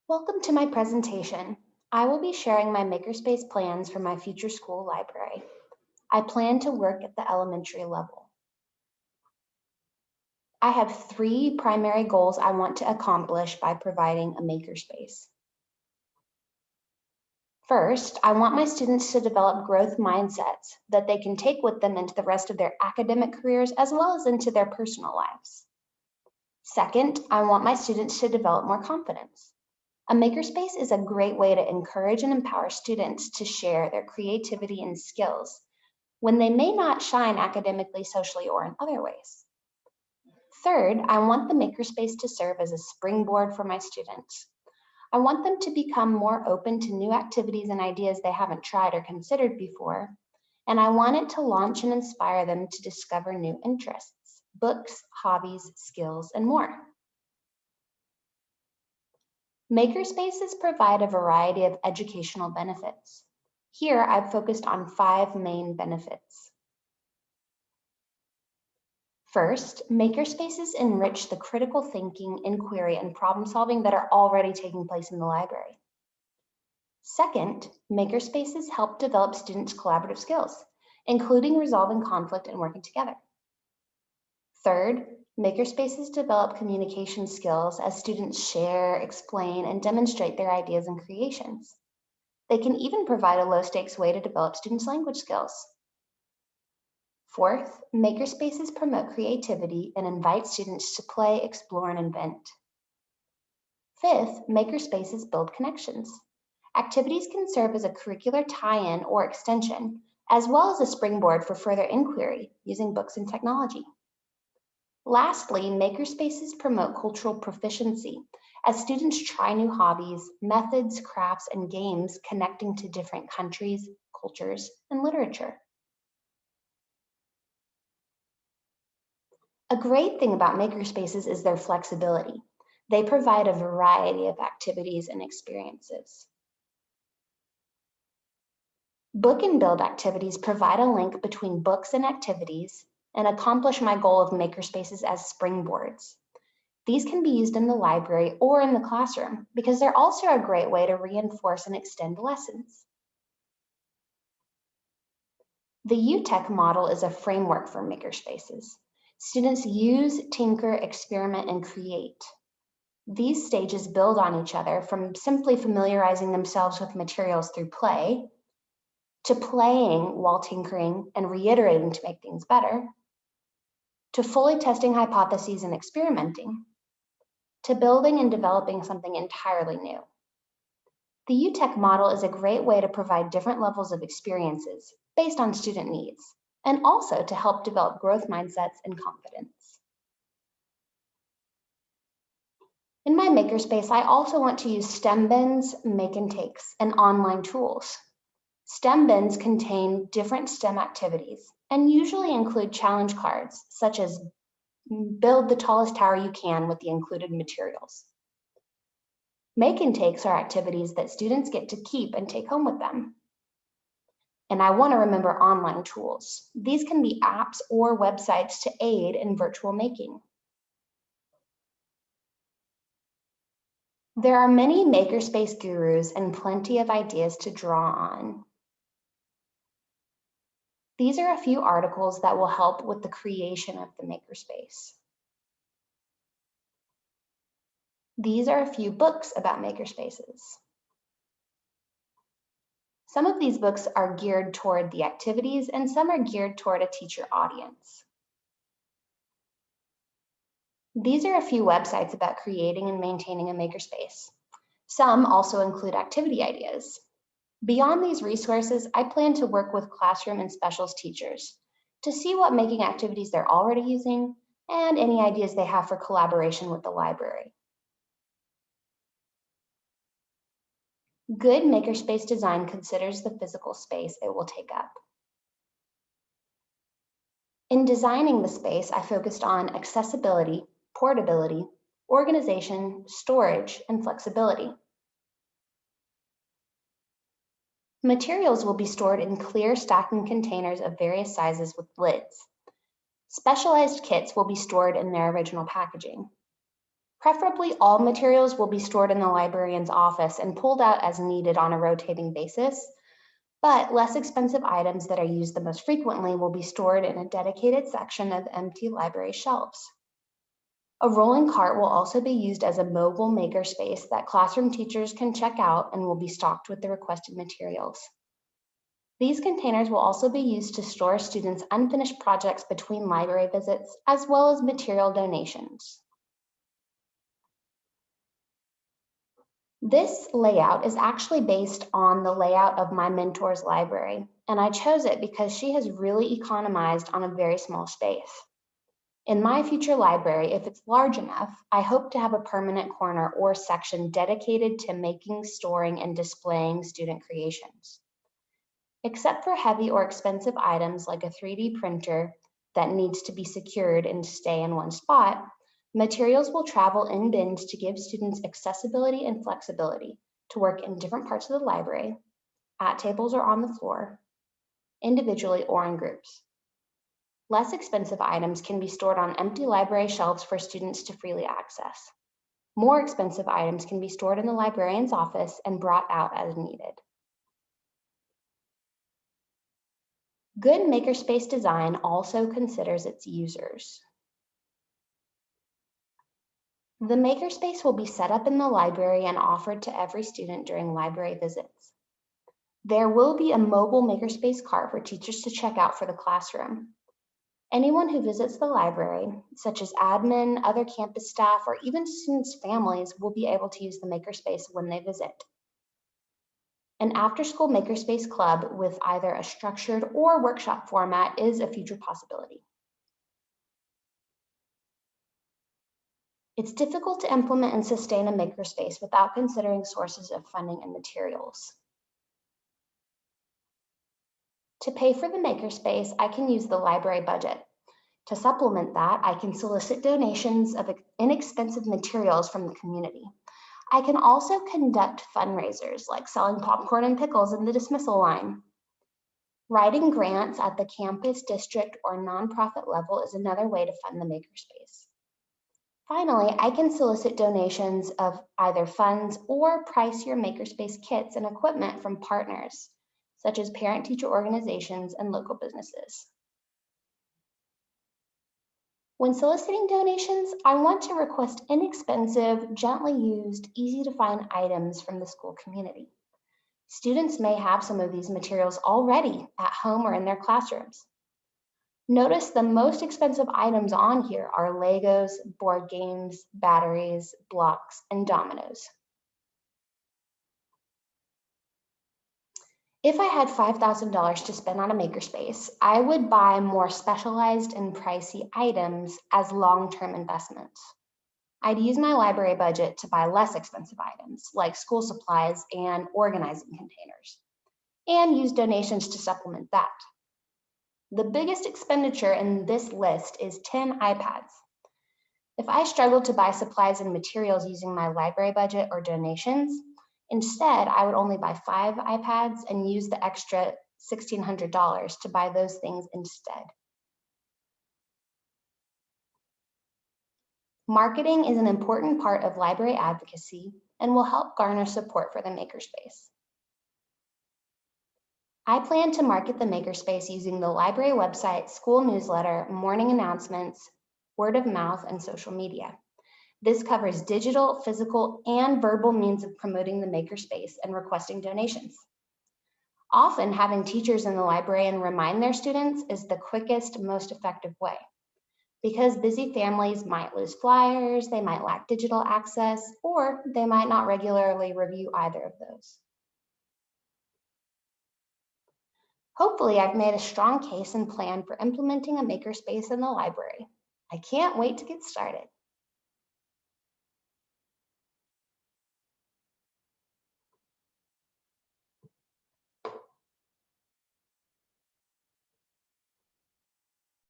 Welcome to my presentation. I will be sharing my Makerspace plans for my future school library. I plan to work at the elementary level. I have 3 primary goals I want to accomplish by providing a makerspace. First, I want my students to develop growth mindsets that they can take with them into the rest of their academic careers as well as into their personal lives. Second, I want my students to develop more confidence. A makerspace is a great way to encourage and empower students to share their creativity and skills when they may not shine academically, socially, or in other ways. Third, I want the makerspace to serve as a springboard for my students. I want them to become more open to new activities and ideas they haven't tried or considered before, and I want it to launch and inspire them to discover new interests, books, hobbies, skills, and more. Makerspaces provide a variety of educational benefits. Here, I've focused on 5 main benefits. First, makerspaces enrich the critical thinking, inquiry, and problem solving that are already taking place in the library. Second, makerspaces help develop students' collaborative skills, including resolving conflict and working together. Third, makerspaces develop communication skills as students share, explain, and demonstrate their ideas and creations. They can even provide a low-stakes way to develop students' language skills. Fourth, makerspaces promote creativity and invite students to play, explore, and invent. Fifth, makerspaces build connections. Activities can serve as a curricular tie-in or extension, as well as a springboard for further inquiry using books and technology. Lastly, makerspaces promote cultural proficiency as students try new hobbies, methods, crafts, and games connecting to different countries, cultures, and literature. A great thing about makerspaces is their flexibility. They provide a variety of activities and experiences. Book and build activities provide a link between books and activities and accomplish my goal of makerspaces as springboards. These can be used in the library or in the classroom because they're also a great way to reinforce and extend lessons. The Utec model is a framework for makerspaces. Students use, tinker, experiment, and create. These stages build on each other from simply familiarizing themselves with materials through play, to playing while tinkering and reiterating to make things better, to fully testing hypotheses and experimenting, to building and developing something entirely new. The Utec model is a great way to provide different levels of experiences based on student needs, and also to help develop growth mindsets and confidence. In my makerspace, I also want to use STEM bins, make and takes, and online tools. STEM bins contain different STEM activities and usually include challenge cards, such as build the tallest tower you can with the included materials. Make and takes are activities that students get to keep and take home with them. And I want to remember online tools. These can be apps or websites to aid in virtual making. There are many makerspace gurus and plenty of ideas to draw on. These are a few articles that will help with the creation of the makerspace. These are a few books about makerspaces. Some of these books are geared toward the activities and some are geared toward a teacher audience. These are a few websites about creating and maintaining a makerspace. Some also include activity ideas. Beyond these resources, I plan to work with classroom and specials teachers to see what making activities they're already using and any ideas they have for collaboration with the library. Good makerspace design considers the physical space it will take up. In designing the space, I focused on accessibility, portability, organization, storage, and flexibility. Materials will be stored in clear stacking containers of various sizes with lids. Specialized kits will be stored in their original packaging. Preferably, all materials will be stored in the librarian's office and pulled out as needed on a rotating basis, but less expensive items that are used the most frequently will be stored in a dedicated section of empty library shelves. A rolling cart will also be used as a mobile makerspace that classroom teachers can check out and will be stocked with the requested materials. These containers will also be used to store students' unfinished projects between library visits, as well as material donations. This layout is actually based on the layout of my mentor's library, and I chose it because she has really economized on a very small space. In my future library, if it's large enough, I hope to have a permanent corner or section dedicated to making, storing, and displaying student creations. Except for heavy or expensive items like a 3D printer that needs to be secured and stay in one spot, materials will travel in bins to give students accessibility and flexibility to work in different parts of the library, at tables or on the floor, individually or in groups. Less expensive items can be stored on empty library shelves for students to freely access. More expensive items can be stored in the librarian's office and brought out as needed. Good makerspace design also considers its users. The makerspace will be set up in the library and offered to every student during library visits. There will be a mobile makerspace cart for teachers to check out for the classroom. Anyone who visits the library, such as admin, other campus staff, or even students' families, will be able to use the makerspace when they visit. An after-school makerspace club with either a structured or workshop format is a future possibility. It's difficult to implement and sustain a makerspace without considering sources of funding and materials. To pay for the makerspace, I can use the library budget. To supplement that, I can solicit donations of inexpensive materials from the community. I can also conduct fundraisers like selling popcorn and pickles in the dismissal line. Writing grants at the campus, district, or nonprofit level is another way to fund the makerspace. Finally, I can solicit donations of either funds or price your makerspace kits and equipment from partners, such as parent-teacher organizations and local businesses. When soliciting donations, I want to request inexpensive, gently used, easy to find items from the school community. Students may have some of these materials already at home or in their classrooms. Notice the most expensive items on here are Legos, board games, batteries, blocks, and dominoes. If I had $5,000 to spend on a makerspace, I would buy more specialized and pricey items as long-term investments. I'd use my library budget to buy less expensive items like school supplies and organizing containers, and use donations to supplement that. The biggest expenditure in this list is 10 iPads. If I struggled to buy supplies and materials using my library budget or donations, instead, I would only buy 5 iPads and use the extra $1,600 to buy those things instead. Marketing is an important part of library advocacy and will help garner support for the makerspace. I plan to market the makerspace using the library website, school newsletter, morning announcements, word of mouth, and social media. This covers digital, physical, and verbal means of promoting the makerspace and requesting donations. Often, having teachers in the library and remind their students is the quickest, most effective way. Because busy families might lose flyers, they might lack digital access, or they might not regularly review either of those. Hopefully, I've made a strong case and plan for implementing a makerspace in the library. I can't wait to get started.